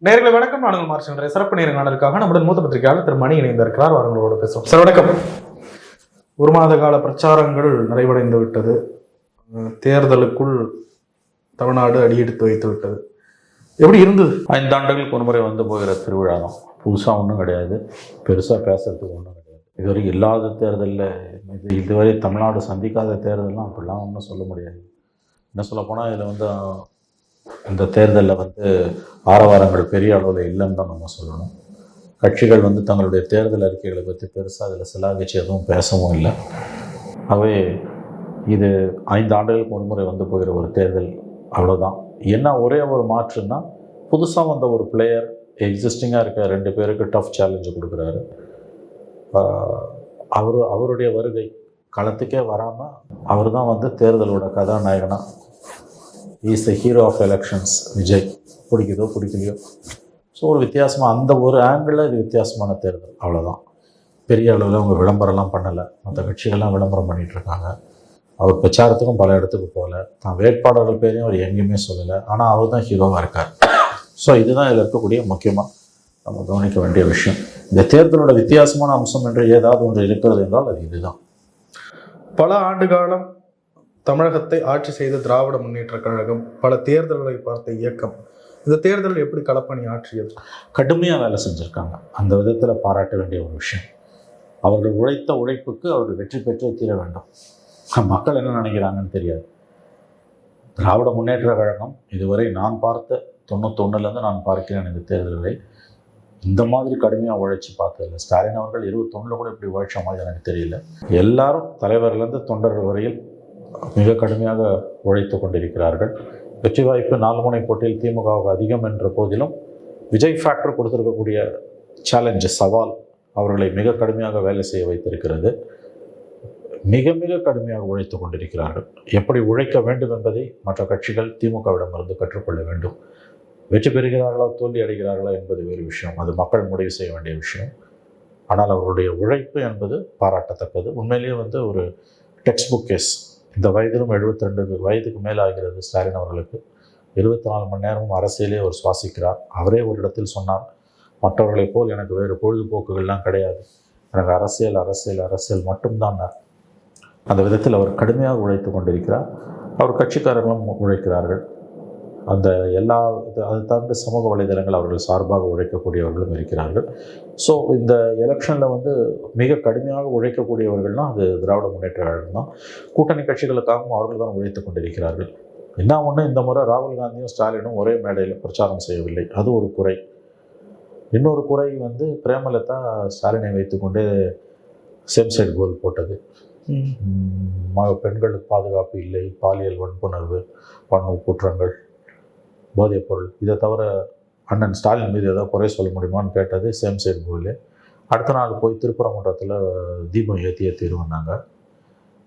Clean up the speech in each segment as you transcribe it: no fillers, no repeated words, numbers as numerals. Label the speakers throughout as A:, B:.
A: நேயர்களே வணக்கம். நான் உங்கள் மார்ச் சிறப்பு நேர்காணலுக்காக நம்முடன் மூத்த பத்திரிகையாளர் திரு மணி இணைந்திருக்கிறார். அவர்களோடு பேசுவோம். சார் வணக்கம். ஒரு மாத கால பிரச்சாரங்கள் நிறைவடைந்து விட்டது. தேர்தலுக்குள் தமிழ்நாடு அடியெடுத்து வைத்து விட்டது. எப்படி இருந்தது?
B: 5 ஆண்டுகளுக்கு ஒரு முறை வந்து போகிற திருவிழா தான். புதுசாக ஒன்றும் கிடையாது, பெருசாக பேசுறதுக்கு ஒன்றும் கிடையாது. இதுவரை இல்லாத தேர்தலில் இதுவரை தமிழ்நாடு சந்திக்காத தேர்தல்லாம் அப்படிலாம் ஒன்றும் சொல்ல முடியாது. என்ன சொல்லப்போனால் இதில் வந்து இந்த தேர்தலில் வந்து ஆரவாரங்கள் பெரிய அளவில் இல்லைன்னு தான் நம்ம சொல்லணும். கட்சிகள் வந்து தங்களுடைய தேர்தல் அறிக்கைகளை பற்றி பெருசாக அதில் சிலாகிச்சு எதுவும் பேசவும் இல்லை. ஆகவே இது 5 ஆண்டுகளுக்கு ஒரு முறை வந்து போகிற ஒரு தேர்தல், அவ்வளோதான். என்ன ஒரே ஒரு மாற்றுன்னா, புதுசாக வந்த ஒரு பிளேயர் எக்ஸிஸ்டிங்காக இருக்க 2 பேருக்கு டஃப் சேலஞ்சு கொடுக்குறாரு. அவருடைய வருகை களத்துக்கே வராமல் அவர் தான் வந்து தேர்தலோட கதாநாயகனா. Is the hero of elections. Vijay பிடிக்குதோ பிடிக்கலையோ. ஸோ ஒரு வித்தியாசமாக அந்த ஒரு ஆங்கிளில் இது வித்தியாசமான தேர்தல், அவ்வளோதான். பெரிய அளவில் அவங்க விளம்பரம்லாம் பண்ணலை. மற்ற கட்சிகள்லாம் விளம்பரம் பண்ணிகிட்ருக்காங்க. அவர் பிரச்சாரத்துக்கும் பல இடத்துக்கு போகல. தான் வேட்பாளர்கள் பேரையும் அவர் எங்கேயுமே சொல்லலை. ஆனால் அவர் தான் ஹீரோவாக இருக்கார். ஸோ இதுதான் இதில் இருக்கக்கூடிய முக்கியமாக நம்ம கவனிக்க வேண்டிய விஷயம். இந்த தேர்தலோட வித்தியாசமான அம்சம் என்று ஏதாவது ஒன்று இருக்கிறது என்றால் அது இதுதான்.
A: பல ஆண்டு காலம் தமிழகத்தை ஆட்சி செய்த திராவிட முன்னேற்ற கழகம், பல தேர்தல்களை பார்த்த இயக்கம், இந்த தேர்தலில் எப்படி களப்பணி ஆற்றியது?
B: கடுமையாக வேலை செஞ்சுருக்காங்க. அந்த விதத்தில் பாராட்ட வேண்டிய ஒரு விஷயம். அவர்கள் உழைத்த உழைப்புக்கு அவர்கள் வெற்றி பெற்றே தீர வேண்டும். மக்கள் என்ன நினைக்கிறாங்கன்னு தெரியாது. திராவிட முன்னேற்ற கழகம் இதுவரை நான் பார்த்த 91லேருந்து நான் பார்க்கிறேன் இந்த தேர்தல்களை இந்த மாதிரி கடுமையாக உழைச்சி பார்த்ததில்லை. ஸ்டாலின் அவர்கள் 21 கூட இப்படி உழைச்ச மாதிரி எனக்கு தெரியல. எல்லாரும் தலைவர்லேருந்து தொண்டர்கள் வரையில் மிக கடுமையாக உழைத்து கொண்டிருக்கிறார்கள். வெற்றி வாய்ப்பு 4 முனை போட்டியில் திமுகவுக்கு அதிகம் என்ற போதிலும் விஜய் ஃபேக்டர் கொடுத்திருக்கக்கூடிய சேலஞ்சு, சவால் அவர்களை மிக கடுமையாக வேலை செய்ய வைத்திருக்கிறது. மிக மிக கடுமையாக உழைத்து கொண்டிருக்கிறார்கள். எப்படி உழைக்க வேண்டும் என்பதை மற்ற கட்சிகள் திமுகவிடமிருந்து கற்றுக்கொள்ள வேண்டும். வெற்றி பெறுகிறார்களா தோல்வி அடைகிறார்களா என்பது வேறு விஷயம், அது மக்கள் முடிவு செய்ய வேண்டிய விஷயம். ஆனால் அவர்களுடைய உழைப்பு என்பது பாராட்டத்தக்கது. உண்மையிலேயே வந்து ஒரு டெக்ஸ்ட் புக் கேஸ். இந்த வயதிலும் 72 வயதுக்கு மேலே ஆகிறது ஸ்டாலின் அவர்களுக்கு. 24 மணி நேரமும் அரசியலே அவர் சுவாசிக்கிறார். அவரே ஒரு இடத்தில் சொன்னார், மற்றவர்களைப் போல் எனக்கு வேறு பொழுதுபோக்குகள்லாம் கிடையாது, எனக்கு அரசியல் அரசியல் அரசியல் மட்டும்தான். அந்த விதத்தில் அவர் கடுமையாக உழைத்து கொண்டிருக்கிறார். அவர் கட்சிக்காரர்களும் உழைக்கிறார்கள். அந்த எல்லா அதை தாண்டி சமூக வலைதளங்கள் அவர்கள் சார்பாக உழைக்கக்கூடியவர்களும் இருக்கிறார்கள். ஸோ இந்த எலெக்ஷனில் வந்து மிக கடுமையாக உழைக்கக்கூடியவர்கள்னால் அது திராவிட முன்னேற்ற கழகம் தான். கூட்டணி கட்சிகளுக்காகவும் அவர்கள் தான் உழைத்து கொண்டிருக்கிறார்கள். என்ன ஒன்று, இந்த முறை ராகுல் காந்தியும் ஸ்டாலினும் ஒரே மேடையில் பிரச்சாரம் செய்யவில்லை, அது ஒரு குறை. இன்னொரு குறை வந்து பிரேமலதா ஸ்டாலினை வைத்துக்கொண்டு சேம் சைடு கோல் போட்டது. பெண்களுக்கு பாதுகாப்பு இல்லை, பாலியல் வன்புணர்வு, பண குற்றங்கள், போதைப் பொருள், இதை தவிர அண்ணன் ஸ்டாலின் மீது ஏதாவது குறை சொல்ல முடியுமான்னு கேட்டது சேம் சைடு கோயில். அடுத்த நாள் போய் திருப்பரங்குன்றத்தில் தீபம் ஏற்றியே தீர்வுனாங்க.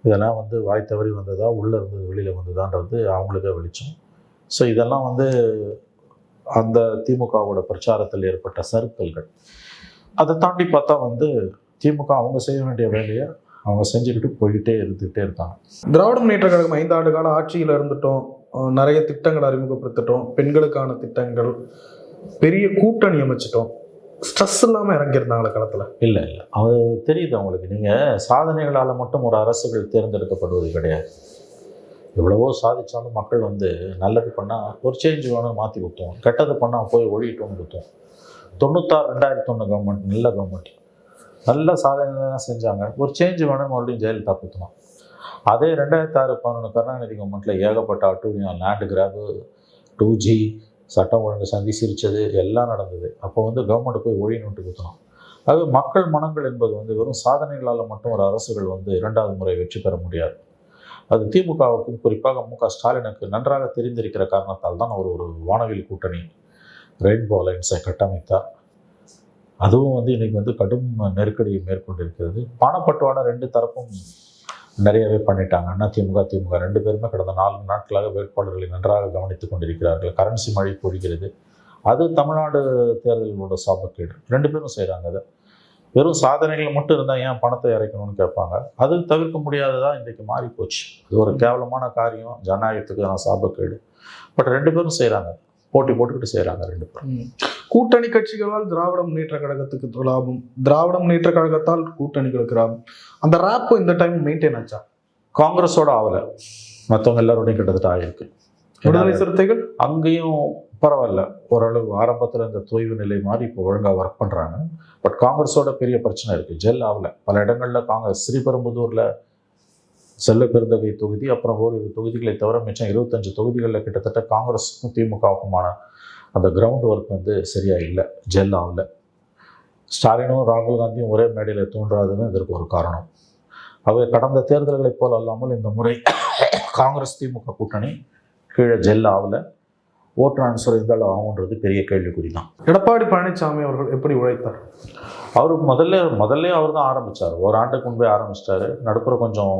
B: இதெல்லாம் வந்து வாய் தவறி வந்ததா உள்ளே இருந்தது வெளியில் வந்ததான்றது அவங்களுக்கே வெளிச்சம். ஸோ இதெல்லாம் வந்து அந்த திமுகவோட பிரச்சாரத்தில் ஏற்பட்ட சறுக்கல்கள். அதை தாண்டி பார்த்தா வந்து திமுக அவங்க செய்ய வேண்டிய வேலையை அவங்க செஞ்சுக்கிட்டு போய்கிட்டே இருந்துகிட்டே இருக்காங்க.
A: திராவிட முன்னேற்ற கழகம் 5 ஆண்டு கால ஆட்சியில் இருந்துட்டோம், நிறைய திட்டங்கள் அறிமுகப்படுத்திட்டோம், பெண்களுக்கான திட்டங்கள், பெரிய கூட்டணி அமைச்சிட்டோம். ஸ்ட்ரெஸ் இல்லாமல் இறங்கியிருந்தாங்களே களத்தில்?
B: இல்லை, அது தெரியுது அவங்களுக்கு. நீங்கள் சாதனைகளால் மட்டும் ஒரு அரசுகள் தேர்ந்தெடுக்கப்படுவது கிடையாது. எவ்வளவோ சாதித்தாலும் மக்கள் வந்து நல்லது பண்ணால் ஒரு சேஞ்ச் வேணும் மாற்றி கொடுத்தோம், கெட்டது பண்ணால் போய் ஒழிட்டோன்னு கொடுத்தோம். 2001 கவர்மெண்ட் நல்ல கவர்மெண்ட், நல்ல சாதனைலாம் செஞ்சாங்க. ஒரு சேஞ்ச் வேணும் மறுபடியும் ஜெயலலிதா கொடுத்தோம். அதே 2006-11 கருணாநிதி கவர்மெண்ட்டில் ஏகப்பட்ட அட்டூழியம், லேண்டு கிராபு, 2G, சட்டம் ஒழுங்கு சந்தி சிரித்தது எல்லாம் நடந்தது. அப்போ வந்து கவர்மெண்ட்டு போய் ஒழியணுன்ட்டு கொடுத்தோம். அது மக்கள் மனங்கள் என்பது வந்து வெறும் சாதனைகளால் மட்டும் ஒரு அரசுகள் வந்து 2வது முறை வெற்றி பெற முடியாது. அது திமுகவுக்கும் குறிப்பாக மு க ஸ்டாலினுக்கு நன்றாக தெரிந்திருக்கிற காரணத்தால் தான் ஒரு வானவில் கூட்டணி ரெயின்போ அலைன்ஸை கட்டமைத்தார். அதுவும் வந்து இன்றைக்கி வந்து கடும் நெருக்கடியை மேற்கொண்டிருக்கிறது. பணப்பட்டுவாடா 2 தரப்பும் நிறையவே பண்ணிட்டாங்க. அண்ணா திமுக திமுக 2 பேருமே கடந்த 4 நாட்களாக வேட்பாளர்களை நன்றாக கவனித்து கொண்டிருக்கிறார்கள். கரன்சி மழை பொழிகிறது. அது தமிழ்நாடு தேர்தலோட சாபக்கேடு. 2 பேரும் செய்கிறாங்க. அதை வெறும் சாதனைகள் மட்டும் இருந்தால் ஏன் பணத்தை இறைக்கணும்னு கேட்பாங்க. அது தவிர்க்க முடியாததாக இன்றைக்கு மாறி போச்சு. அது ஒரு கேவலமான காரியம், ஜனநாயகத்துக்கு சாபக்கேடு. பட் 2 பேரும் செய்கிறாங்க. போட்டி போட்டுக்கிட்டு செய்கிறாங்க ரெண்டு பேரும்.
A: கூட்டணி கட்சிகளால் திராவிட முன்னேற்ற கழகத்துக்கு லாபம், திராவிட முன்னேற்ற கழகத்தால் கூட்டணிகளுக்கு லாபம். அந்த ராப் இந்த டைம் மெயின்டைன் ஆச்சா?
B: காங்கிரஸோட ஆகலை, மற்றவங்க எல்லாரோடையும் கிட்டத்தட்ட ஆகிருக்கு.
A: விடுதலை சிறுத்தைகள்
B: அங்கேயும் பரவாயில்ல, ஓரளவு ஆரம்பத்தில் இந்த தொய்வு நிலை மாதிரி இப்போ ஒழுங்காக ஒர்க் பண்ணுறாங்க. பட் காங்கிரஸோட பெரிய பிரச்சனை இருக்குது, ஜெல் ஆகலை. பல இடங்களில் காங்கிரஸ் ஸ்ரீபெரும்புதூரில் செல்ல பெருந்தகை தொகுதி, அப்புறம் ஒரு தொகுதிகளை தவிர மிச்சம் 25 தொகுதிகளில் கிட்டத்தட்ட காங்கிரஸுக்கும் திமுகவுக்குமான அந்த கிரவுண்ட் ஒர்க் வந்து சரியாக இல்லை, ஜெல் ஆகலை. ஸ்டாலினும் ராகுல் காந்தியும் ஒரே மேடையில் தோன்றாதுன்னு இதற்கு ஒரு காரணம். அவை கடந்த தேர்தல்களைப் போல் அல்லாமல் இந்த முறை காங்கிரஸ் திமுக கூட்டணி கீழே ஜெல் ஆகலை. ஓட்டு ட்ரான்ஸ்ஃபர் இருந்தாலும் ஆகுன்றது பெரிய கேள்விக்குறி தான்.
A: எடப்பாடி பழனிசாமி அவர்கள் எப்படி உழைத்தார்?
B: அவர் முதல்ல அவர் தான் ஆரம்பித்தார். ஓராண்டுக்கு முன்பே ஆரம்பிச்சிட்டாரு. நடுப்புற கொஞ்சம்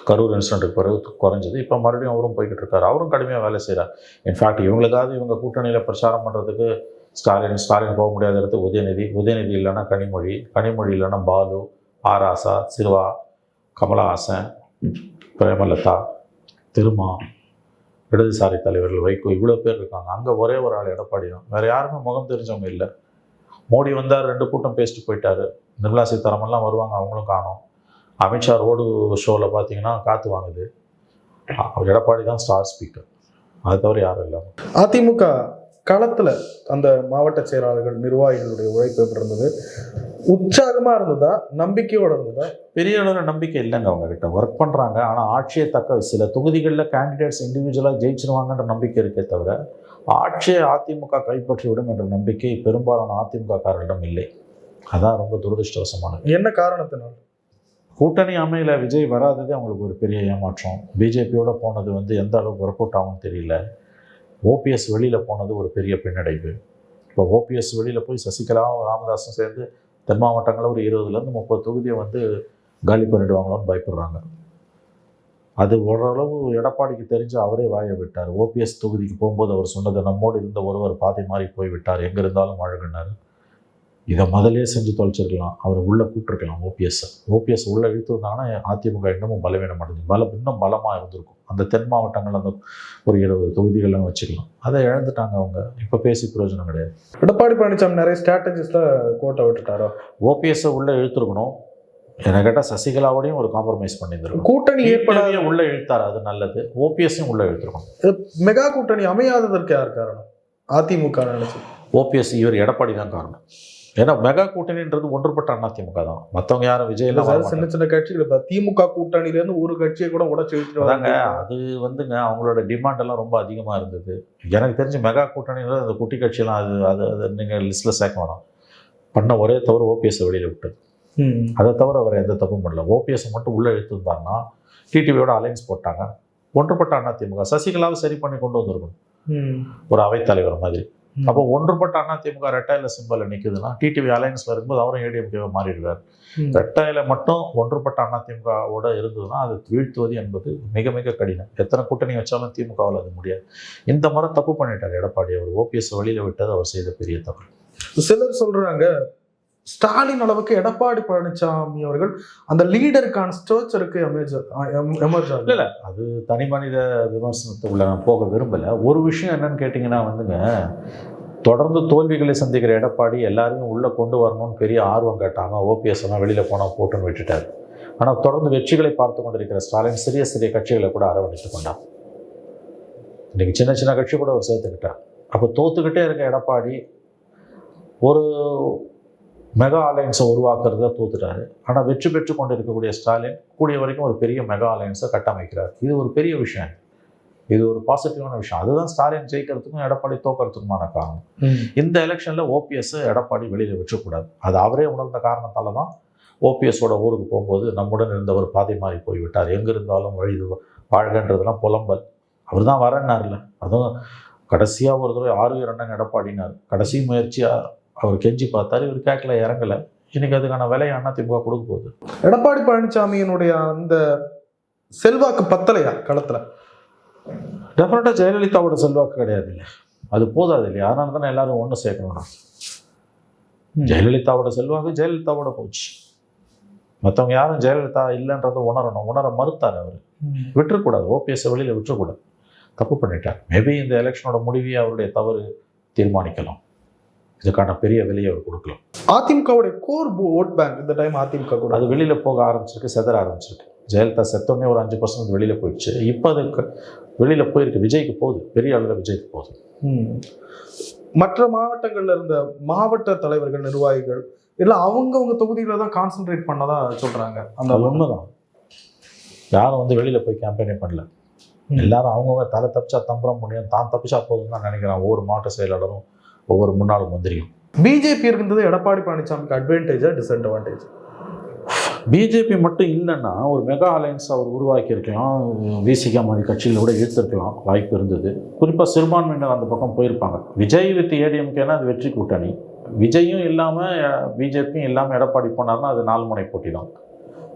B: கரூர் இன்சிடென்ட்டுக்கு பிறகு குறைஞ்சது. இப்போ மறுபடியும் அவரும் போய்கிட்டு இருக்காரு. அவரும் கடுமையாக வேலை செய்கிறார். இன்ஃபேக்ட் இவங்களுக்காவது இவங்க கூட்டணியில் பிரச்சாரம் பண்ணுறதுக்கு ஸ்டாலின் போக முடியாத இடத்துக்கு உதயநிதி இல்லைன்னா கனிமொழி இல்லைன்னா பாலு, ஆராசா, சிறுவா, கமலஹாசன், பிரேமலதா, திருமா, இடதுசாரி தலைவர்கள் வைகோ, இவ்வளோ பேர் இருக்காங்க. அங்கே ஒரே ஒரு ஆள் எடப்பாடி தான். வேறு யாருமே முகம் தெரிஞ்சவங்க இல்லை. மோடி வந்தார், 2 கூட்டம் பேசிட்டு போயிட்டாரு. நிர்மலா சீதாராமன்லாம் வருவாங்க, அவங்களும் காணோம். அமித்ஷா ரோடு ஷோவில் பார்த்தீங்கன்னா காற்று வாங்குது. எடப்பாடி தான் ஸ்டார் ஸ்பீக்கர், அது தவிர யாரும் இல்லை.
A: அதிமுக களத்தில் அந்த மாவட்ட செயலாளர்கள் நிர்வாகிகளுடைய உழைப்பு எப்படி இருந்தது? உற்சாகமாக இருந்ததா, நம்பிக்கையோடு இருந்ததா?
B: பெரிய அளவில் நம்பிக்கை இல்லைங்க. அவங்ககிட்ட ஒர்க் பண்ணுறாங்க, ஆனால் ஆட்சியை தக்க சில தொகுதிகளில் கேண்டிடேட்ஸ் இண்டிவிஜுவலாக ஜெயிச்சிருவாங்கன்ற நம்பிக்கை இருக்கே தவிர ஆட்சியை அதிமுக கைப்பற்றிவிடும் என்ற நம்பிக்கை பெரும்பாலான அதிமுககாரர்களிடம் இல்லை. அதான் ரொம்ப துரதிருஷ்டவசமானது.
A: என்ன காரணத்தினால்?
B: கூட்டணி அமையில விஜய் வராததே அவங்களுக்கு ஒரு பெரிய ஏமாற்றம். பிஜேபியோட போனது வந்து எந்த அளவுக்கு ஒர்க் அவுட் ஆகும்னு தெரியல. ஓபிஎஸ் வெளியில் போனது ஒரு பெரிய பின்னடைவு. இப்போ ஓபிஎஸ் வெளியில் போய் சசிகலாவும் ராமதாஸும் சேர்ந்து தென் மாவட்டங்களில் ஒரு 20 to 30 தொகுதியை வந்து காலி பண்ணிடுவாங்களோன்னு பயப்படுறாங்க. அது ஓரளவு எடப்பாடிக்கு தெரிஞ்சு அவரே வாய விட்டார். ஓபிஎஸ் தொகுதிக்கு போகும்போது அவர் சொன்னது, நம்மோடு இருந்த ஒருவர் பாதை மாறி போய்விட்டார், எங்கே இருந்தாலும் அழகுனார். இதை முதலே செஞ்சு தொலைச்சிருக்கலாம், அவர் உள்ளே கூப்பிட்டுருக்கலாம். ஓபிஎஸ் உள்ளே இழுத்துருந்தாங்கன்னா அதிமுக இன்னமும் பலவீனம் அடைஞ்சு இன்னும் பலமாக இருந்திருக்கும். அந்த தென் மாவட்டங்கள் அந்த ஒரு 20 தொகுதிகள்லாம் வச்சுக்கலாம். அதை இழந்துட்டாங்க அவங்க. இப்போ பேசி பிரயோஜனம் கிடையாது.
A: எடப்பாடி பழனிசாமி நிறைய ஸ்ட்ராட்டஜிஸில் கோட்டை விட்டுட்டாரோ?
B: ஓபிஎஸ்ஸை உள்ளே இழுத்துருக்கணும். என்ன கேட்டால் சசிகலாவோடையும் ஒரு காம்ப்ரமைஸ் பண்ணியிருந்திருக்கும்.
A: கூட்டணி ஏற்படாத
B: உள்ளே இழுத்தார், அது நல்லது. ஓபிஎஸ்ஸையும் உள்ளே இழுத்துருக்கணும்.
A: மெகா கூட்டணி அமையாததற்கு யார் காரணம்? அதிமுக நினைச்சு.
B: ஓபிஎஸ், இவர் எடப்பாடி தான் காரணம். ஏன்னா மெகா கூட்டணின்றது ஒன்றுபட்ட அதிமுக தான். மற்றவங்க யாரும் விஜயெல்லாம்
A: சின்ன சின்ன கட்சிகள் இப்போ திமுக கூட்டணியிலேருந்து ஒரு கட்சியை கூட உடச்சி
B: வச்சுருவாங்க. அது வந்துங்க அவங்களோட டிமாண்ட் எல்லாம் ரொம்ப அதிகமாக இருந்தது. எனக்கு தெரிஞ்சு மெகா கூட்டணியில் அந்த குட்டி கட்சியெல்லாம் அது நீங்கள் லிஸ்ட்டில் சேர்க்க வேணாம். பண்ண ஒரே தவிர ஓபிஎஸ் வெளியில் விட்டது. அதை தவிர அவர் எந்த தப்பும் பண்ணல. ஓபிஎஸ் மட்டும் உள்ளே இழுத்துருந்தாங்கன்னா டிடிவியோட அலைன்ஸ் போட்டாங்க. ஒன்றுபட்ட அதிமுக சசிகலாவை சரி பண்ணி கொண்டு வந்திருக்கணும், ஒரு அவைத்தலைவர் மாதிரி. அப்போ ஒன்றுபட்ட அதிமுக ரெட்டையில சிம்பல் நிற்குதுன்னா டிடிவி அலைன்ஸ்ல இருக்கும்போது அவரும் ஏடிஎம்கேவை மாறிடுவார். ரெட்டையில மட்டும் ஒன்றுபட்ட அதிமுகவோட இருந்ததுன்னா அது வீழ்த்துவது என்பது மிக மிக கடினம். எத்தனை கூட்டணி வச்சாலும் திமுகவில் அது முடியாது. இந்த முறை தப்பு பண்ணிட்டார் எடப்பாடி. அவர் ஓபிஎஸ் வெளியில விட்டது அவர் செய்த பெரிய தவறு.
A: சிலர் சொல்றாங்க ஸ்டாலின் அளவுக்கு எடப்பாடி பழனிசாமி அவர்கள் அந்த லீடருக்கான ஸ்ட்ரக்சருக்கு எமர்ஜ் ஆகல.
B: இல்லை, அது தனி மனித விமர்சனத்துக்குள்ள நான் போக விரும்பலை. ஒரு விஷயம் என்னன்னு கேட்டிங்கன்னா வந்துங்க, தொடர்ந்து தோல்விகளை சந்திக்கிற எடப்பாடி எல்லாரையும் உள்ளே கொண்டு வரணும்னு பெரிய ஆர்வம் காட்டாமல் ஓபிஎஸ் எல்லாம் வெளியில் போனால் போட்டுன்னு விட்டுட்டார். ஆனால் தொடர்ந்து வெற்றிகளை பார்த்து கொண்டிருக்கிற ஸ்டாலின் சிறிய சிறிய கட்சிகளை கூட அரவணைத்து கொண்டார். இன்றைக்கி சின்ன சின்ன கட்சி கூட அவர் சேர்த்துக்கிட்டார். அப்போ தோத்துக்கிட்டே இருக்க எடப்பாடி ஒரு மெகா அலையன்ஸை உருவாக்குறத தோத்துட்டாரு. ஆனால் வெற்றி பெற்று கொண்டு இருக்கக்கூடிய ஸ்டாலின் கூடிய வரைக்கும் ஒரு பெரிய மெகா அலையன்ஸை கட்டமைக்கிறார். இது ஒரு பெரிய விஷயம், இது ஒரு பாசிட்டிவான விஷயம். அதுதான் ஸ்டாலின் ஜெயிக்கிறதுக்கும் எடப்பாடி தோக்கிறதுக்குமான காரணம். இந்த எலெக்ஷனில் ஓபிஎஸ் எடப்பாடி வெளியில் விட்டுறக்கூடாது. அது அவரே உணர்ந்த காரணத்தால் தான் ஓபிஎஸோட ஊருக்கு போகும்போது நம்முடன் இருந்தவர் பாதை மாறி போய்விட்டார், எங்கே இருந்தாலும் வழி வாழ்கன்றதுலாம் புலம்பல். அவர் தான் வரேன்னார்ல. அதுவும் கடைசியாக ஒரு தடவை 6 ரன் எடப்பாடினார். கடைசி முயற்சியாக அவர் கெஞ்சி பார்த்தாரு, இவர் கேட்கல, இறங்கலை. இன்னைக்கு அதுக்கான விலையை அதிமுக கொடுக்க போகுது.
A: எடப்பாடி பழனிசாமியினுடைய அந்த செல்வாக்கு பத்தலையா களத்தில்?
B: டெஃபினட்டாக ஜெயலலிதாவோட செல்வாக்கு கிடையாது இல்லை, அது போதாது இல்லையா? அதனால தானே எல்லாரும் ஒன்று சேர்க்கணும். ஜெயலலிதாவோட செல்வாக்கு ஜெயலலிதாவோட போச்சு. மற்றவங்க யாரும் ஜெயலலிதா இல்லைன்றதை உணர மறுத்தார் அவர். விட்டுறக்கூடாது, ஓபிஎஸ் வெளியில் விட்டுறக்கூடாது. தப்பு பண்ணிட்டார். மேபி இந்த எலெக்ஷனோட முடிவை அவருடைய தவறு தீர்மானிக்கலாம். இதுக்கான பெரிய விலையை அவர் கொடுக்கலாம்.
A: அதிமுகவுடைய கோர் ஓட் பேங்க் இந்த டைம் அதிமுக கூட
B: அது வெளியில போக ஆரம்பிச்சிருக்கு, செதற ஆரம்பிச்சிருக்கு. ஜெயலலிதா செத்தோடனே ஒரு 5% வெளியில போயிடுச்சு. இப்போ அதுக்கு வெளியில போயிருக்கு. விஜய்க்கு போகுது, பெரிய அளவில் விஜய்க்கு போகுது.
A: மற்ற மாவட்டங்கள்ல இருந்த மாவட்ட தலைவர்கள், நிர்வாகிகள் எல்லாம் அவங்கவுங்க தொகுதியில தான் கான்சென்ட்ரேட் பண்ணதா சொல்றாங்க. அந்த
B: உண்மைதான். யாரும் வந்து வெளியில போய் கேம்பெயினே பண்ணல. எல்லாரும் அவங்கவுங்க தலை தப்பிச்சா தம்பரம் முடியும், தான் தப்பிச்சா போதும் தான் நினைக்கிறான். ஒவ்வொரு மாவட்ட செயலாளரும், ஒவ்வொரு முன்னாள் மந்திரியும்.
A: பிஜேபி இருந்தது எடப்பாடி பழனிசாமிக்கு அட்வான்டேஜா டிஸ்அட்வான்டேஜ்?
B: பிஜேபி மட்டும் இல்லைன்னா ஒரு மெகா அலையன்ஸ் அவர் உருவாக்கி இருக்கலாம். விசிகா மாதிரி கட்சிகளை கூட இழுத்திருக்கலாம், வாய்ப்பு இருந்தது. குறிப்பாக சிறுபான்மையினர் அந்த பக்கம் போயிருப்பாங்க. விஜய் வித் ஏடிஎம்கேனா அது வெற்றி கூட்டணி. விஜயும் இல்லாமல் பிஜேபியும் இல்லாமல் எடப்பாடி போனார்னா அது 4 முனை போட்டி தான்.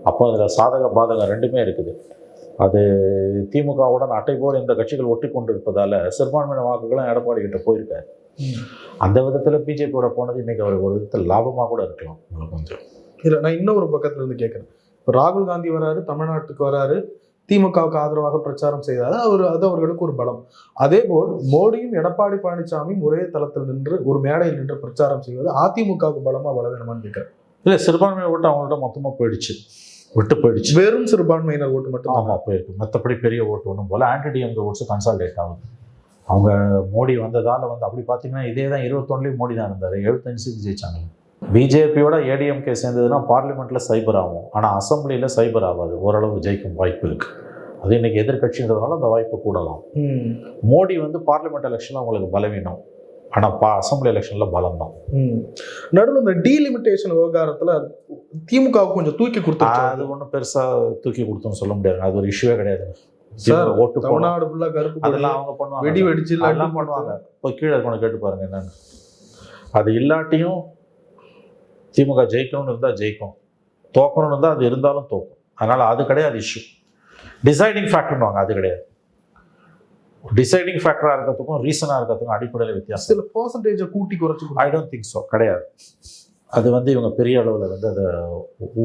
B: அப்போ அதில் சாதக பாதகம் ரெண்டுமே இருக்குது. அது திமுகவுடன் அட்டை போல் இந்த கட்சிகள் ஒட்டி கொண்டு இருப்பதால் சிறுபான்மையின வாக்குகளும் எடப்பாடி கிட்ட போயிருக்காரு. அந்த விதத்தில் பிஜேபியோட போனது இன்னைக்கு அவர் ஒரு விதத்தில் லாபமாக கூட இருக்கலாம். உங்களுக்கு வந்து
A: இல்லை, நான் இன்னொரு பக்கத்துல இருந்து கேட்குறேன். இப்போ ராகுல் காந்தி வராரு, தமிழ்நாட்டுக்கு வராரு, திமுகவுக்கு ஆதரவாக பிரச்சாரம் செய்தாரு. அது அவர்களுக்கு ஒரு பலம். அதே போல் மோடியும் எடப்பாடி பழனிசாமியும் ஒரே தளத்தில் நின்று ஒரு மேடையில் நின்று பிரச்சாரம் செய்வது அதிமுகவுக்கு பலமா பலவீனமான்னு கேட்குறேன்.
B: இல்லை, சிறுபான்மை ஓட்டு அவங்கள்ட்ட மொத்தமாக போயிடுச்சு, விட்டு போயிடுச்சு.
A: வெறும் சிறுபான்மையினர் ஓட்டு மட்டும்
B: ஆமாம் போயிருக்கு. மற்றபடி பெரிய ஓட்டு ஒன்றும் போல் ஆன்டிடிஎம்கே ஓட்ஸ் கன்சால்டேட் ஆகுது. அவங்க மோடி வந்ததால் வந்து அப்படி பார்த்தீங்கன்னா இதே தான் 21 மோடி தான் இருந்தார். 75 சீட் ஜெயிச்சாங்க. பிஜேபியோட ஏடிஎம்கே சேர்ந்ததுன்னா பார்லிமெண்ட்டில் சைபர் ஆகும், ஆனால் அசம்பிளியில் சைபர் ஆகாது. ஓரளவு ஜெயிக்கும் வாய்ப்பு இருக்குது. அது இன்னைக்கு எதிர்கட்சின்றதுனால அந்த வாய்ப்பு கூடலாம். மோடி வந்து பார்லிமெண்ட் எலெக்ஷனில் அவங்களுக்கு பலவீனம், ஆனால் அசம்பிளி எலெக்ஷனில் பலம் தான்.
A: நடுவில் இந்த டீலிமிட்டேஷன் விவகாரத்தில் திமுகவுக்கு கொஞ்சம் தூக்கி கொடுத்தா
B: அது ஒன்றும் பெருசாக தூக்கி கொடுத்தோன்னு சொல்ல முடியாது. அது ஒரு இஷ்யூவே கிடையாது.
A: ஓட்டு தமிழ்நாடு ஃபுல்லா கருப்பு,
B: அதெல்லாம் அவங்க பண்ணுவாங்க,
A: வெடி வெடிச்சு
B: எல்லாம் பண்ணுவாங்க. இப்போ கீழே இருக்கணும் கேட்டு பாருங்க என்னன்னு. அது இல்லாட்டியும் திமுக ஜெயிக்கணும்னு இருந்தால் ஜெயிக்கும், தோக்கணும்னு இருந்தால் அது இருந்தாலும் தோக்கும். அதனால் அது கிடையாது இஷ்யூ. டிசைடிங் ஃபேக்டர்னுவாங்க, அது கிடையாது. டிசைடிங் ஃபேக்டராக இருக்கிறதுக்கும் ரீசனாக இருக்கிறதுக்கும் அடிப்படையில் வித்தியாசம்.
A: சில பர்சன்டேஜை கூட்டி குறைச்சி
B: ஐ டோன்ட் திங்க் ஸோ, கிடையாது. அது வந்து இவங்க பெரிய அளவில் வந்து அதை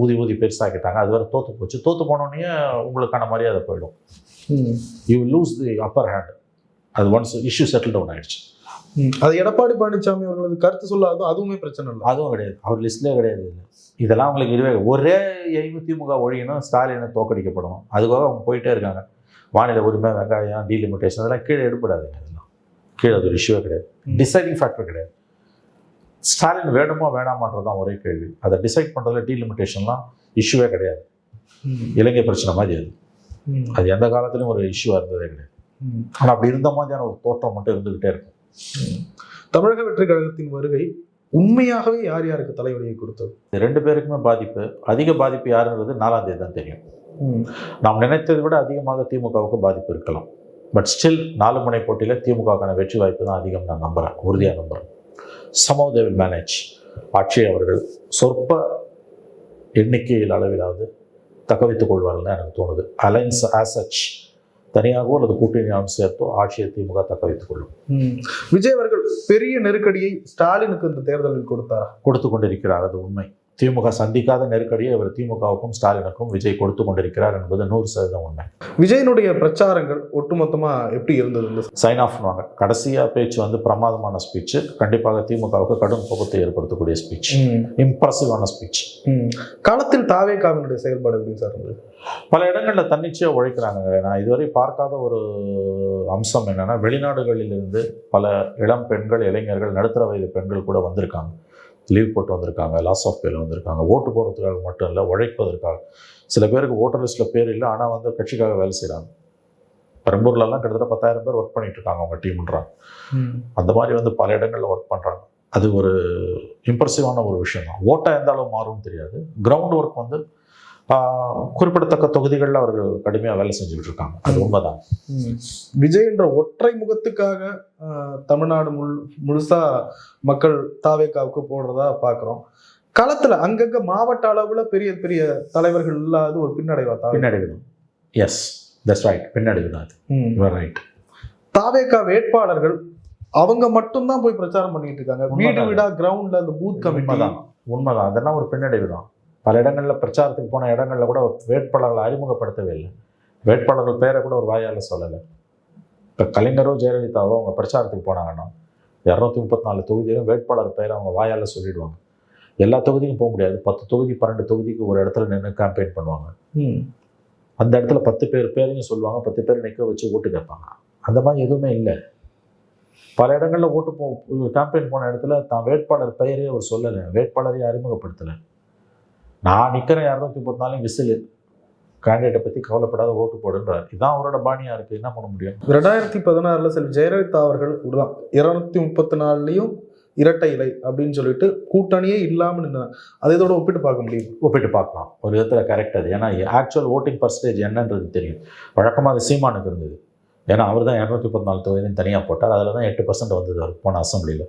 B: ஊதி பெருசாக்கிட்டாங்க. அது வேறு தோற்று போச்சு. தோற்று போனோடனே உங்களுக்கான மரியாதை போயிடும். You lose the upper hand. அது ஒன்ஸ் இஷ்யூ செட்டில் டவுன் ஆயிடுச்சு.
A: அது எடப்பாடி பழனிசாமி அவர்களது கருத்து சொல்லாதோ அதுவுமே பிரச்சனை இல்லை.
B: அதுவும் கிடையாது, அவர் லிஸ்ட்லேயே கிடையாது. இதெல்லாம் அவங்களுக்கு இதுவே ஒரே எய்மு திமுக ஒழியணும், ஸ்டாலினை தோக்கடிக்கப்படணும். அதுக்காக அவங்க போயிட்டே இருக்காங்க. வானிலை உரிமை, வெங்காயம், டீலிமிட்டேஷன் அதெல்லாம் கீழே எடுப்படாதுங்க. அதெல்லாம் கீழே அது ஒரு இஷ்யூவே கிடையாது. டிசைடிங் ஃபேக்டர் கிடையாது. ஸ்டாலின் வேணுமா வேணாமான்றது தான் ஒரே கேள்வி. அதை டிசைட் பண்ணுறதுல டீலிமிட்டேஷன்லாம் இஷ்யூவே கிடையாது. இலங்கை பிரச்சனை மாதிரி அது அது எந்த காலத்துலையும் ஒரு இஷ்யூவாக இருந்ததே கிடையாது. ஆனால் அப்படி இருந்த மாதிரியான ஒரு தோற்றம் மட்டும் இருந்துக்கிட்டே இருக்கும்.
A: தமிழக வெற்றி கழகத்தின் வருகை உண்மையாகவே யார் யாருக்கு தலைவலியை கொடுத்தது?
B: 2 பேருக்குமே பாதிப்பு. அதிக பாதிப்பு யாருன்றது 4ஆம் தேதி தான் தெரியும். நாம் நினைத்ததை விட அதிகமாக திமுகவுக்கு பாதிப்பு இருக்கலாம். பட் ஸ்டில் 4 முனை போட்டியில் திமுகவுக்கான வெற்றி வாய்ப்பு தான் அதிகம். நான் நம்புகிறேன், உறுதியாக நம்புகிறேன். somehow they will manage. ஆட்சி அவர்கள் சொற்ப எண்ணிக்கையில் அளவிலாவது தக்க வைத்துக் கொள்வார்கள் தான் எனக்கு தோணுது. அலைன்ஸ் ஆஸ் சச் தனியாகவோ அல்லது கூட்டணியாகவும் சேர்த்தோ ஆட்சியை திமுக தக்க வைத்துக் கொள்ளும்.
A: விஜய் அவர்கள் பெரிய நெருக்கடியை ஸ்டாலினுக்கு இந்த தேர்தலில் கொடுத்து
B: கொண்டிருக்கிறார். அது உண்மை. திமுக சந்திக்காத நெருக்கடியை அவர் திமுகவுக்கும் ஸ்டாலினுக்கும் விஜய் கொடுத்து கொண்டிருக்கிறார் என்பது 100% உண்மை.
A: விஜயனுடைய பிரச்சாரங்கள் ஒட்டுமொத்தமா எப்படி இருந்தது?
B: சைன் ஆஃப்னுவாங்க. கடைசியா பேச்சு வந்து பிரமாதமான ஸ்பீச். கண்டிப்பாக திமுகவுக்கு கடும் கோபத்தை ஏற்படுத்தக்கூடிய ஸ்பீச், இம்ப்ரெசிவான ஸ்பீச்.
A: களத்தில் தாவேகாவினுடைய செயல்பாடு எப்படி சார் இருந்தது?
B: பல இடங்களில் தன்னிச்சையாக உழைக்கிறாங்க. நான் இதுவரை பார்க்காத ஒரு அம்சம் என்னன்னா, வெளிநாடுகளிலிருந்து பல இளம் பெண்கள், இளைஞர்கள், நடுத்தர வயது பெண்கள் கூட வந்திருக்காங்க. லீவ் போட்டு வந்திருக்காங்க, லாஸ் ஆஃப் பேல வந்திருக்காங்க. ஓட்டு போடுறதுக்காக மட்டும் இல்லை, உழைப்பதற்காக. சில பேருக்கு ஓட்டர் லிஸ்ட்டில் பேர் இல்லை, ஆனால் வந்து கட்சிக்காக வேலை செய்கிறாங்க. பெரம்பூர்லலாம் கிட்டத்தட்ட 10,000 பேர் ஒர்க் பண்ணிட்டு இருக்காங்க அவங்க டீம்ன்றாங்க. அந்த மாதிரி வந்து பல இடங்களில் ஒர்க் பண்ணுறாங்க. அது ஒரு இம்ப்ரெசிவான ஒரு விஷயம் தான். ஓட்டாக எந்த அளவு மாறும்னு தெரியாது. கிரவுண்ட் ஒர்க் வந்து குறிப்பிடத்தக்க தொகுதிகளில் அவர்கள் கடுமையாக வேலை செஞ்சுக்கிட்டு இருக்காங்க. அது உண்மைதான்.
A: விஜய் என்ற ஒற்றை முகத்துக்காக தமிழ்நாடு முழுசா மக்கள் தாவேகாவுக்கு போடுறதா பார்க்குறோம். களத்தில் அங்கங்கே மாவட்ட அளவில் பெரிய பெரிய தலைவர்கள் இல்லாத ஒரு பின்னடைவு
B: தான். Yes, that's right. பின்னடைவு தான் அது. ரைட்.
A: தாவேகா வேட்பாளர்கள் அவங்க மட்டும்தான் போய் பிரச்சாரம் பண்ணிட்டு இருக்காங்க. வீடு வீடா கிரவுண்ட்ல அந்த பூத் கமிட்டி
B: தான். உண்மைதான். அதெல்லாம் ஒரு பின்னடைவு தான். பல இடங்களில் பிரச்சாரத்துக்கு போன இடங்களில் கூட வேட்பாளர்களை அறிமுகப்படுத்தவே இல்லை. வேட்பாளர்கள் பேரை கூட ஒரு வாயால் சொல்லலை. இப்போ கலைஞரோ ஜெயலலிதாவோ அவங்க பிரச்சாரத்துக்கு போனாங்கன்னா 234 தொகுதியிலும் வேட்பாளர் பெயரை அவங்க வாயால் சொல்லிடுவாங்க. எல்லா தொகுதிக்கும் போக முடியாது. 10 தொகுதி 12 தொகுதிக்கு ஒரு இடத்துல நின்று கேம்பெயின் பண்ணுவாங்க. அந்த இடத்துல 10 பேர் பேரையும் சொல்லுவாங்க, 10 பேர் நிற்க வச்சு ஓட்டு கேட்பாங்க. அந்த மாதிரி எதுவுமே இல்லை. பல இடங்களில் கேம்பெயின் போன இடத்துல தான் வேட்பாளர் பெயரே அவர் சொல்லலை, வேட்பாளரையும் அறிமுகப்படுத்தலை. நான் நிற்கிறேன் 234 விசில், கேண்டிடேட்டை பற்றி கவலைப்படாத ஓட்டு போடுன்றார். இதுதான் அவரோட பாணியாக இருக்குது. என்ன பண்ண முடியும்?
A: 2016 செல்வி ஜெயலலிதா அவர்கள் தான் 234லையும் இரட்டை இலை அப்படின்னு சொல்லிட்டு கூட்டணியே இல்லாமல் இருந்தாங்க. அதை இதோட ஒப்பிட்டு பார்க்க முடியும்.
B: ஒப்பிட்டு பார்க்கலாம். ஒரு விதத்தில் கரெக்ட் அது. ஏன்னா ஆக்சுவல் ஓட்டிங் பர்சன்டேஜ் என்னன்றது தெரியும். வழக்கமாக அது சீமானுக்கு இருந்தது. ஏன்னா அவர் தான் 234 தொகுதியும் தனியாக போட்டார். அதில் தான் 8% வந்தது அவர் போன அசம்பிளியில்.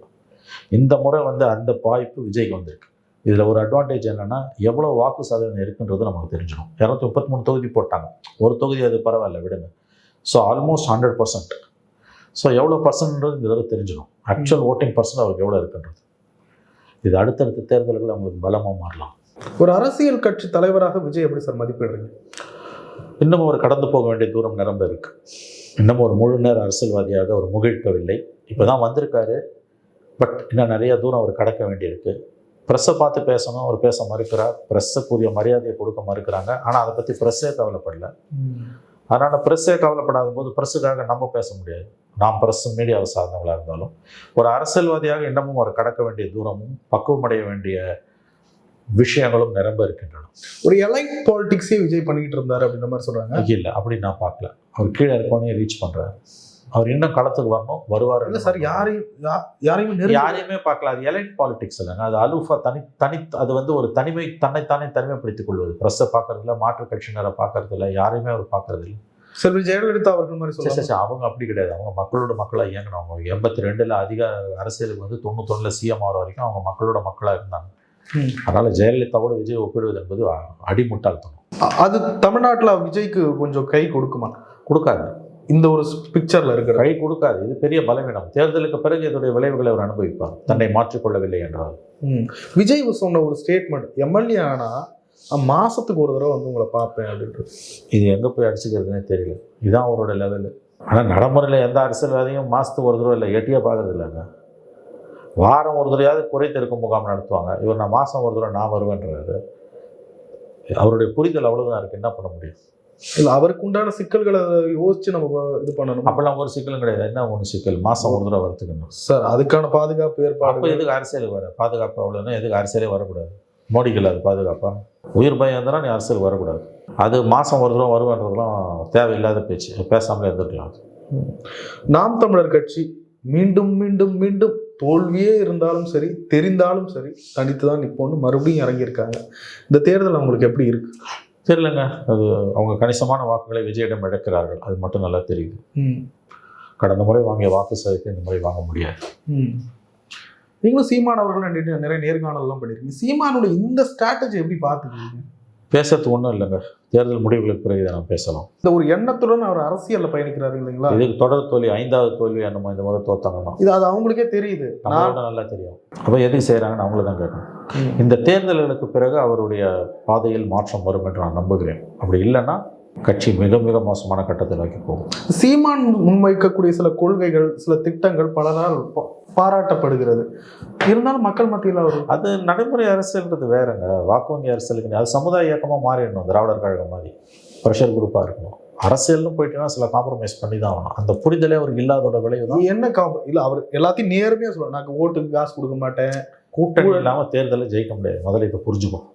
B: இந்த முறை அந்த வாய்ப்பு விஜய்க்கு வந்திருக்கு. இதில் ஒரு அட்வான்டேஜ் என்னென்னா, எவ்வளோ வாக்கு சதவீதம் இருக்குன்றது நமக்கு தெரிஞ்சிடும். 233 தொகுதி போட்டாங்க. ஒரு தொகுதி அது பரவாயில்ல விடுங்க. So almost 100%. ஸோ எவ்வளோ பர்சன்ட்ன்றது இந்த தடவை தெரிஞ்சிடும். ஆக்சுவல் ஓட்டிங் பர்சன்ட் அவருக்கு எவ்வளோ இருக்குன்றது. இது அடுத்தடுத்த தேர்தல்கள் அவங்களுக்கு பலமாக மாறலாம்.
A: ஒரு அரசியல் கட்சி தலைவராக விஜய் எப்படி சார் மதிப்பிடுறீங்க?
B: இன்னும் ஒரு கடந்து போக வேண்டிய தூரம் நிரம்ப இருக்குது. இன்னமும் ஒரு முழு நேர அரசியல்வாதியாக அவர் முகிழ்க்கவில்லை. இப்போ தான் வந்திருக்காரு. பட் இன்னும் நிறைய தூரம் அவர் கடக்க வேண்டியிருக்கு. ப்ரெஸ்ஸை பார்த்து பேசணும், அவர் பேச மறுக்கிறார். ப்ரெஸ்ஸுக்குரிய மரியாதையை கொடுக்க மறுக்கிறாங்க. ஆனால் அதை பற்றி ப்ரெஸ்ஸே கவலைப்படல. அதனால் ப்ரெஸ்ஸே கவலைப்படாத போது ப்ரெஸ்ஸுக்காக நம்ம பேச முடியாது. நாம் ப்ரெஸ் மீடியாவை சார்ந்தவங்களாக இருந்தாலும் ஒரு அரசியல்வாதியாக இன்னமும் அவர் கடக்க வேண்டிய தூரமும் பக்குவமடைய வேண்டிய விஷயங்களும் நிரம்ப இருக்கின்றன.
A: ஒரு எலைட் பாலிடிக்ஸே விஜய் பண்ணிக்கிட்டு இருந்தார் அப்படின்ற மாதிரி சொல்கிறாங்க.
B: இல்லை, அப்படி நான் பார்க்கல. அவர் கீழே இருக்கவனே ரீச் பண்ணுறாரு. அவர் இன்னும் களத்துக்கு வரணும், வருவார்.
A: இல்லை சார், யாரையுமே
B: பார்க்கல. அது எலைட் பாலிடிக்ஸ் இல்லைங்க. அது அலூஃபா அது ஒரு தன்னைத்தானே தனிமைப்படுத்திக் கொள்வது. ப்ரெஸ்ஸை பார்க்கறதில்ல, மாற்றுக் கட்சியினரை பார்க்கறதில்ல, யாரையுமே அவர் பார்க்கறதில்ல.
A: செல்வி ஜெயலலிதா அவர்கள் மாதிரி
B: சொல்லுவாங்க. அவங்க அப்படி கிடையாது. அவங்க மக்களோட மக்களாக இயங்கினவங்க. 82ல் அதிக அரசியலுக்கு 91ல் சிஎம் ஆகிற வரைக்கும் அவங்க மக்களோட மக்களாக இருந்தாங்க. அதனால ஜெயலலிதாவோட விஜய் ஒப்பிடுவது என்பது அடிமுட்டாள்தனம்.
A: அது தமிழ்நாட்டில் விஜய்க்கு கொஞ்சம் கை கொடுக்குமா?
B: கொடுக்காது.
A: இந்த ஒரு பிக்சர்ல இருக்கிற
B: கை கொடுக்காது. இது பெரிய பலவீனம். தேர்தலுக்கு பிறகு இதோடைய விளைவுகளை அவர் அனுபவிப்பார், தன்னை மாற்றிக்கொள்ளவில்லை என்றால்.
A: விஜய் சொன்ன ஒரு ஸ்டேட்மெண்ட், எம்எல்ஏ ஆனா மாசத்துக்கு ஒரு தடவை உங்களை பார்ப்பேன் அப்படின்றது.
B: இது எங்கே போய் அடிச்சுக்கிறதுனே தெரியல. இதுதான் அவரோட லெவலு. ஆனால் நடைமுறையில் எந்த அரசியல்வாதியும் மாதத்துக்கு ஒரு தடவை இல்லை, எட்டியாக பார்க்கறது இல்லைங்க. வாரம் ஒரு தடவையாவது குறை தீர்க்கும் முகாம் நடத்துவாங்க. இவர் நான் மாதம் ஒரு தடவை நான் வருவேன்றாரு. அவருடைய புரிதல் அவ்வளோதான் இருக்குது. என்ன பண்ண முடியும்?
A: இல்லை, அவருக்கு உண்டான சிக்கல்களை யோசிச்சு நம்ம இது பண்ணணும்.
B: அப்பெல்லாம் ஒரு சிக்கலும் கிடையாது. என்ன ஒன்று சிக்கல்? மாதம் ஒரு தடவை வரத்துக்கணும்
A: சார். அதுக்கான பாதுகாப்பு ஏற்பாடு
B: எதுக்கு அரசியலுக்கு வர? பாதுகாப்பு அவ்வளோன்னா எதுக்கு அரசியலே வரக்கூடாது? மோடிக்கு அது பாதுகாப்பா? உயிர் பயம் இருந்தால் நீ அரசியல் வரக்கூடாது. அது மாதம் ஒரு தடவை வருவேன்றதுலாம் தேவையில்லாத பேச்சு. பேசாமலே இருந்திருக்கலாம்.
A: நாம் தமிழர் கட்சி மீண்டும் மீண்டும் மீண்டும் தோல்வியே இருந்தாலும் சரி, தெரிந்தாலும் சரி, தனித்து தான் நிற்போன்னு மறுபடியும் இறங்கியிருக்காங்க. இந்த தேர்தல் அவங்களுக்கு எப்படி இருக்கு
B: தெரியலங்க. அது அவங்க கணிசமான வாக்குகளை விஜயிடம் இழக்கிறார்கள். அது மட்டும் நல்லா தெரியுது. கடந்த முறை வாங்கிய வாக்கு சதவீதத்தை இந்த முறை வாங்க முடியாது.
A: நீங்களும் சீமான் அவர்கள் நிறைய நேர்காணல்லாம் பண்ணியிருக்கீங்க. சீமானோட இந்த ஸ்ட்ராட்டஜி எப்படி பார்த்துக்கீங்க?
B: பேசுறதுக்கு ஒன்றும் இல்லைங்க. தேர்தல் முடிவுகளுக்கு பிறகு இதை நான் பேசலாம்.
A: இந்த ஒரு எண்ணத்துடன் அவர் அரசியலில் பயணிக்கிறாரு இல்லைங்களா?
B: இதுக்கு தொடர் தோல்வி, 5வது தோல்வி என்னமோ இந்த முறை தோத்தாங்கன்னா
A: இது அது அவங்களுக்கே தெரியுது,
B: நல்லா தெரியும். அப்போ எதுக்கு செய்கிறாங்கன்னு அவங்கள தான் கேட்கணும். இந்த தேர்தல்களுக்கு பிறகு அவருடைய பாதையில் மாற்றம் வரும் என்று நான் நம்புகிறேன். அப்படி இல்லைன்னா கட்சி மிக மிக மோசமான கட்டத்தில் நோக்கி போகும்.
A: சீமான் முன்வைக்கக்கூடிய சில கொள்கைகள், சில திட்டங்கள் பலரால் பாராட்டப்படுகிறது. இருந்தாலும் மக்கள் மத்தியில் அவர்
B: அது நடைமுறை அரசியல்ன்றது வேறங்க. வாக்கு வங்கி அரசியலுக்கு அது சமுதாய இயக்கமாக மாறிடணும். திராவிடர் கழகம் மாதிரி ப்ரெஷர் குரூப்பாக இருக்கணும். அரசியல்னு போயிட்டீங்கன்னா சில காம்ப்ரமைஸ் பண்ணி தான் ஆகணும். அந்த புரிதலே அவருக்கு இல்லாதோட விளைவு தான்.
A: என்ன இல்லை, அவர் எல்லாத்தையும் நேர்மையாக சொல்லுவார். நான் ஓட்டுக்கு காசு கொடுக்க மாட்டேன்.
B: கூட்டணி இல்லாமல் தேர்தலில் ஜெயிக்க முடியாது. முதல்ல இதை புரிஞ்சுக்கும்.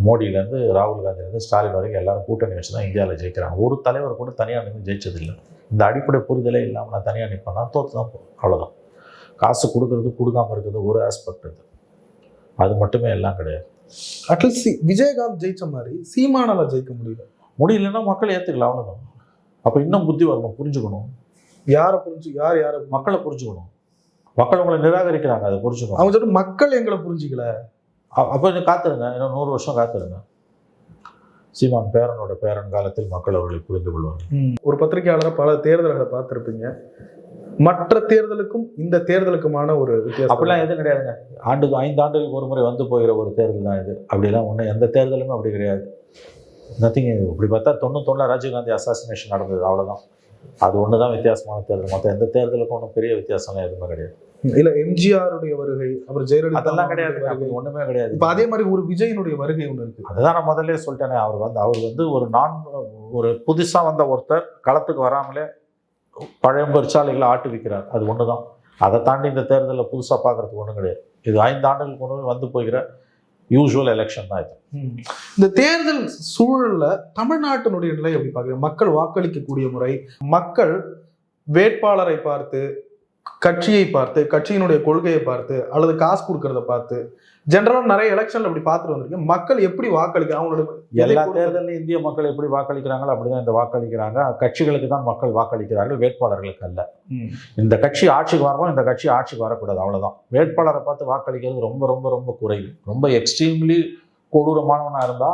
B: மோடியிலேருந்து ராகுல் காந்திலேருந்து ஸ்டாலின் வரைக்கும் எல்லாரும் கூட்டணி வச்சு தான் இந்தியாவில் ஜெயிக்கிறாங்க. ஒரு தலைவர் கூட தனியாக நின்று ஜெயிச்சதில்லை. இந்த அடிப்படை புரிதலே இல்லாமல் நான் தனியாக நிற்பேன்னா தோற்று தான் போகும். அவ்வளோதான். காசு கொடுக்கறது கொடுக்காமல் இருக்கிறது ஒரு ஆஸ்பெக்ட். அது மட்டுமே எல்லாம் கிடையாது.
A: அட்லீஸ்ட் விஜயகாந்த் ஜெயிச்ச மாதிரி சீமானால ஜெயிக்க
B: முடியலன்னா மக்கள் ஏற்றுக்கலாம். அவ்வளோதான். அப்போ இன்னும் புத்தி வரணும், புரிஞ்சுக்கணும்.
A: யாரை
B: மக்களை புரிஞ்சுக்கணும். மக்கள் உங்களை நிராகரிக்கிறாங்க, அதை புரிஞ்சுக்கணும்.
A: அவங்க சொல்லிட்டு மக்கள் எங்களை புரிஞ்சிக்கல.
B: அப்போ இன்னும் காத்துருங்க, இன்னும் 100 வருஷம் காத்துருங்க. சீமான் பேரனோட பேரன் காலத்தில் மக்கள் அவர்களை புரிந்து கொள்வாங்க.
A: ஒரு பத்திரிகையாளரை பல தேர்தல்களை பார்த்துருப்பீங்க. மற்ற தேர்தலுக்கும் இந்த தேர்தலுக்குமான ஒரு வித்தியாசம்
B: அப்படிலாம் எதுவும் கிடையாதுங்க. 5 ஆண்டுகளுக்கு ஒரு முறை வந்து போகிற ஒரு தேர்தல் தான் இது. அப்படிலாம் ஒன்றும் எந்த தேர்தலுமே அப்படி கிடையாது. நத்திங். இப்படி பார்த்தா 91 ராஜீவ்காந்தி அசாசினேஷன் நடந்தது, அவ்வளோதான். அது ஒன்று தான் வித்தியாசமான தேர்தல். மற்ற எந்த தேர்தலுக்கும் ஒன்றும் பெரிய வித்தியாசம்லாம் எதுவுமே கிடையாது.
A: இல்ல எம்ஜிஆருடைய வருகை, அப்புறம் ஜெயலலிதா
B: அதெல்லாம் கிடையாது,
A: வருகை,
B: ஒன்றுமே கிடையாது.
A: இப்ப அதே மாதிரி ஒரு விஜயனுடைய வருகை ஒண்ணு இருக்கு.
B: அதுதான் நான் முதல்ல சொல்லிட்டேனே, அவர் வந்து ஒரு புதுசாக வந்த ஒருத்தர் களத்துக்கு வராமலே பழைய பெருச்சாலைகளை ஆட்டு விற்கிறார். அது ஒன்று தான். அதை தாண்டி இந்த தேர்தலில் புதுசாக பார்க்கறதுக்கு ஒன்றும் கிடையாது. இது 5 ஆண்டுகளுக்கு ஒன்று வந்து போகிற யூஸ்வல் எலெக்ஷன் தான் இது.
A: இந்த தேர்தல் சூழல்ல தமிழ்நாட்டினுடைய நிலை எப்படி பார்க்குறீங்க? மக்கள் வாக்களிக்கக்கூடிய முறை, மக்கள் வேட்பாளரை பார்த்து, கட்சியை பார்த்து, கட்சியினுடைய கொள்கையை பார்த்து, அல்லது காசு கொடுக்கறத பார்த்து, ஜென்ரலா நிறைய எலெக்ஷன்ல அப்படி பார்த்துட்டு வந்திருக்கேன். மக்கள் எப்படி வாக்களிக்கிறாங்க? அவங்களோட
B: எல்லா தேர்தலிலும் இந்திய மக்கள் எப்படி வாக்களிக்கிறாங்களோ அப்படிதான் இந்த வாக்களிக்கிறாங்க. கட்சிகளுக்கு தான் மக்கள் வாக்களிக்கிறார்கள், வேட்பாளர்களுக்கு அல்ல. இந்த கட்சி ஆட்சிக்கு வரணும், இந்த கட்சி ஆட்சிக்கு வரக்கூடாது, அவ்வளவுதான். வேட்பாளரை பார்த்து வாக்களிக்கிறது ரொம்ப ரொம்ப ரொம்ப குறைவு. ரொம்ப எக்ஸ்ட்ரீம்லி கொடூரமானவனா இருந்தா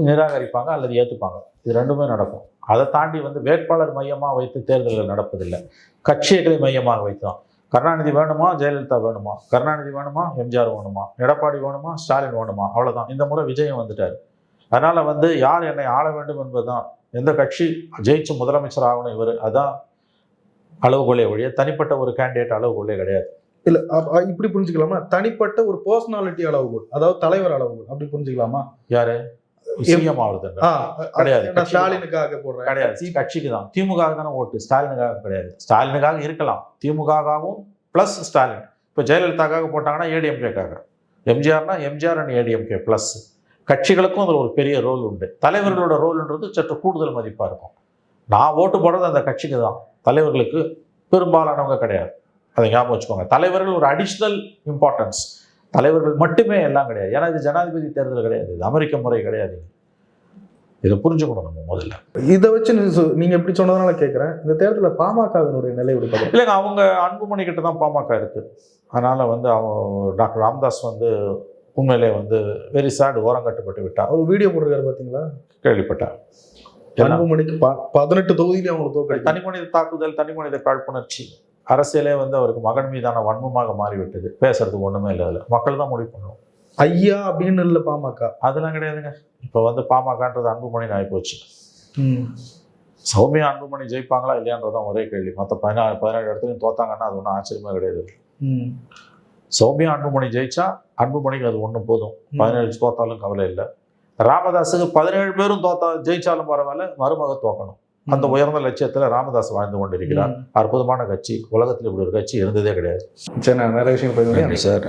B: நிராகரிப்பாங்க அல்லது ஏற்றுப்பாங்க. இது ரெண்டுமே நடக்கும். அதை தாண்டி வந்து வேட்பாளர் மையமாக வைத்து தேர்தல்கள் நடப்பதில்லை, கட்சிகளை மையமாக வைத்தான். கருணாநிதி வேணுமா, ஜெயலலிதா வேணுமா, கருணாநிதி வேணுமா, எம்ஜிஆர் வேணுமா, எடப்பாடி வேணுமா, ஸ்டாலின் வேணுமா, அவ்வளோதான். இந்த முறை விஜயம் வந்துட்டார். அதனால் வந்து யார் என்னை ஆள வேண்டும் என்பதுதான். எந்த கட்சி ஜெயிச்சு முதலமைச்சர் ஆகணும் இவர், அதான் அளவுகோலே ஒழிய தனிப்பட்ட ஒரு கேண்டிடேட் அளவுகோலே கிடையாது.
A: இல்ல இப்படி புரிஞ்சுக்கலாமா? தனிப்பட்ட ஒரு பர்சனாலிட்டி அளவுகோல், அதாவது தலைவர் அளவுகோல், அப்படி புரிஞ்சுக்கலாமா?
B: யாரு சிஎம் ஆகுறது கிடையாது.
A: ஸ்டாலினுக்காக போடுறேன்
B: கிடையாது, கட்சிக்கு தான். திமுக தானே ஓட்டு, ஸ்டாலினுக்காக கிடையாது. ஸ்டாலினுக்காக இருக்கலாம், திமுகவும் பிளஸ் ஸ்டாலின். இப்போ ஜெயலலிதாக்காக போட்டாங்கன்னா ஏடிஎம்கேக்காக, எம்ஜிஆர்னா எம்ஜிஆர் அண்ட் ஏடிஎம்கே பிளஸ். கட்சிகளுக்கும் அதில் ஒரு பெரிய ரோல் உண்டு. தலைவர்களோட ரோல்ன்றது சற்று கூடுதல் மதிப்பாக இருக்கும். நான் ஓட்டு போடுறது அந்த கட்சிக்கு தான், தலைவர்களுக்கு பெரும்பாலானவங்க கிடையாது. அதை ஞாபகம் வச்சுக்கோங்க. தலைவர்கள் ஒரு அடிஷ்னல் இம்பார்ட்டன்ஸ், தலைவர்கள் மட்டுமே எல்லாம் கிடையாது. ஏன்னா இது ஜனாதிபதி தேர்தல் கிடையாது, இது அமெரிக்க முறை கிடையாது. இதை புரிஞ்சுக்கணும் நம்ம முதல்ல.
A: இதை வச்சு நீங்க எப்படி சொன்னதுனால கேட்குறேன், இந்த தேர்தலில் பாமகவினுடைய நிலை எப்படி பார்க்குறீங்க?
B: இல்லைங்க, அவங்க அன்புமணி கிட்ட தான் பாமக இருக்கு. அதனால வந்து அவங்க டாக்டர் ராமதாஸ் வந்து உண்மையிலே வந்து வெரி சேட், ஓரங்கட்டுப்பட்டு விட்டார்.
A: ஒரு வீடியோ போட்டிருக்காரு பார்த்தீங்களா?
B: கேள்விப்பட்டேன்.
A: அன்புமணிக்கு 18 தொகுதியிலே அவங்களுக்கு தோற்கடி.
B: தனிமனித தாக்குதல், தனிமனித காழ்ப்புணர்ச்சி, அரசியலே வந்து அவருக்கு மகன் மீதான வன்மமாக மாறிவிட்டது. பேசுறதுக்கு ஒண்ணுமே இல்லை. அதில் மக்கள் தான் முடிவு பண்ணுவோம்.
A: ஐயா அப்படின்னு இல்லை பாமக,
B: அதெல்லாம் கிடையாதுங்க. இப்போ வந்து பாமகன்றது அன்புமணின்னு ஆகிப்போச்சு. சௌமியா அன்புமணி ஜெயிப்பாங்களா இல்லையான்றதான் ஒரே கேள்வி. மற்ற 17 இடத்துலையும் தோத்தாங்கன்னா அது ஒன்றும் ஆச்சரியமே கிடையாது. சௌமியா அன்புமணி ஜெயிச்சா அன்புமணிக்கு அது ஒன்றும் போதும். 17 தோத்தாலும் கவலை இல்லை. ராமதாஸுக்கு 17 பேரும் ஜெயிச்சாலும் பரவாயில்ல, மருமக தோக்கணும். அந்த உயர்ந்த லட்சியத்துல ராமதாஸ் வாழ்ந்து கொண்டிருக்கிறார். அற்புதமான கட்சி. உலகத்தில் இப்படி ஒரு கட்சி இருந்ததே கிடையாது.
A: சரி, நான் நிறைய விஷயம்
B: சார்.